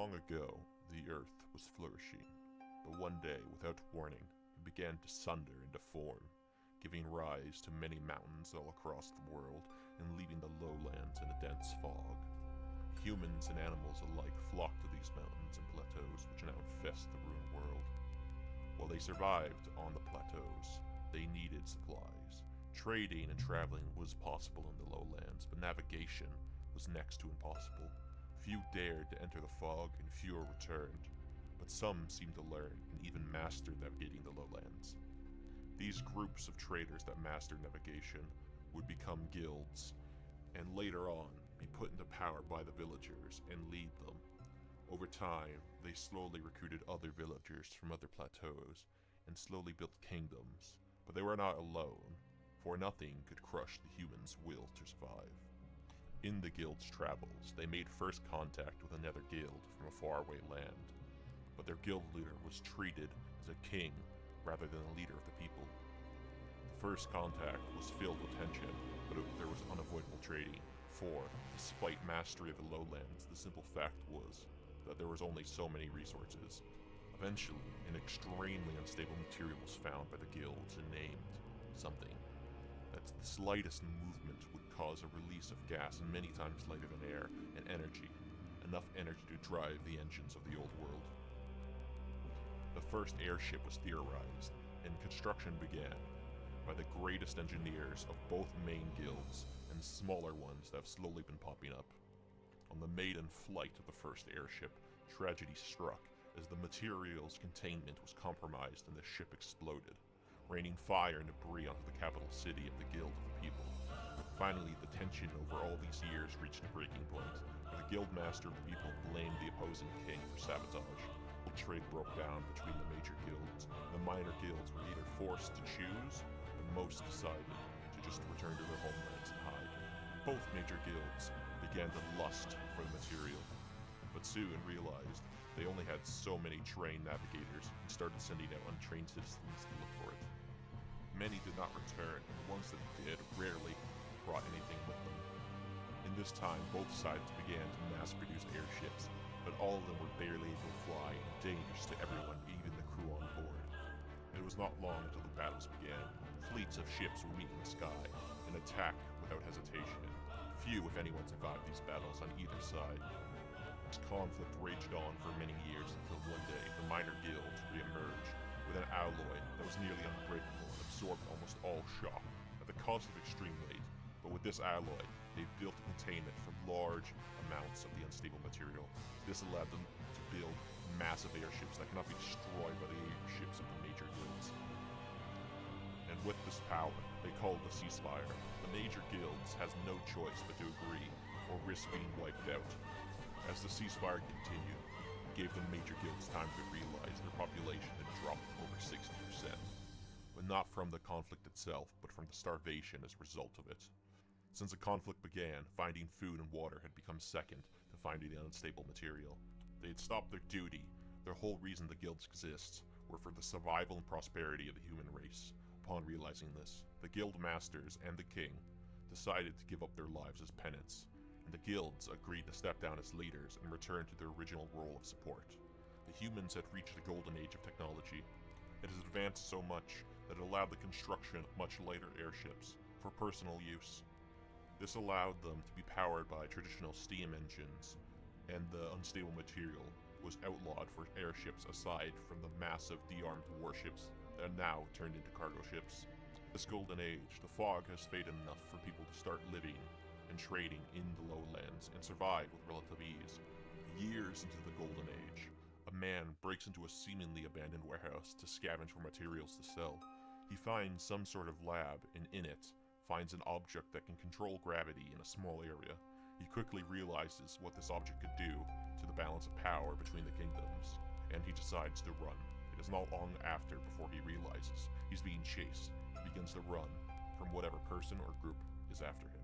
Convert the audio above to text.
Long ago, the earth was flourishing, but one day, without warning, it began to sunder and deform, giving rise to many mountains all across the world and leaving the lowlands in a dense fog. Humans and animals alike flocked to these mountains and plateaus which now infest the ruined world. While they survived on the plateaus, they needed supplies. Trading and traveling was possible in the lowlands, but navigation was next to impossible. Few dared to enter the fog and fewer returned, but some seemed to learn and even master navigating the lowlands. These groups of traders that mastered navigation would become guilds, and later on be put into power by the villagers and lead them. Over time, they slowly recruited other villagers from other plateaus and slowly built kingdoms, but they were not alone, for nothing could crush the humans' will to survive. In the guild's travels, they made first contact with another guild from a faraway land, but their guild leader was treated as a king rather than a leader of the people. The first contact was filled with tension, but there was unavoidable trading, for, despite mastery of the lowlands, the simple fact was that there was only so many resources. Eventually, an extremely unstable material was found by the guilds and named something. That the slightest movement would cause a release of gas many times lighter than air and energy, enough energy to drive the engines of the old world. The first airship was theorized, and construction began by the greatest engineers of both main guilds and smaller ones that have slowly been popping up. On the maiden flight of the first airship, tragedy struck as the material's containment was compromised and the ship exploded, raining fire and debris onto the capital city of the Guild of the People. Finally, the tension over all these years reached a breaking point, where the Guildmaster of the People blamed the opposing king for sabotage. The trade broke down between the major guilds. The minor guilds were either forced to choose, or most decided to just return to their homelands and hide. Both major guilds began to lust for the material, but soon realized they only had so many trained navigators and started sending out untrained citizens to look for it. Many did not return, and the ones that did rarely brought anything with them. In this time, both sides began to mass-produce airships, but all of them were barely able to fly and dangerous to everyone, even the crew on board. It was not long until the battles began. Fleets of ships would meet in the sky and attack without hesitation. Few, if anyone, survived these battles on either side. This conflict raged on for many years until one day the minor guilds re-emerged with an alloy that was nearly unbreakable and absorbed almost all shock at the cost of extreme weight. But with this alloy, they built containment for large amounts of the unstable material. This allowed them to build massive airships that cannot be destroyed by the airships of the major guilds. And with this power, they called a ceasefire. The major guilds has no choice but to agree, or risk being wiped out. As the ceasefire continued, it gave the major guilds time to realize their population had dropped over 60%. But not from the conflict itself, but from the starvation as a result of it. Since the conflict began, finding food and water had become second to finding the unstable material. They had stopped their duty. Their whole reason the guilds exist were for the survival and prosperity of the human race. Upon realizing this, the guild masters and the king decided to give up their lives as penance, and the guilds agreed to step down as leaders and return to their original role of support. The humans had reached the golden age of technology. It has advanced so much that it allowed the construction of much lighter airships for personal use. This allowed them to be powered by traditional steam engines, and the unstable material was outlawed for airships aside from the massive de-armed warships that are now turned into cargo ships. This golden age, the fog has faded enough for people to start living and trading in the lowlands and survive with relative ease. Years into the golden age, a man breaks into a seemingly abandoned warehouse to scavenge for materials to sell. He finds some sort of lab, and in it, finds an object that can control gravity in a small area. He quickly realizes what this object could do to the balance of power between the kingdoms, and he decides to run. It is not long after before he realizes he's being chased. He begins to run from whatever person or group is after him.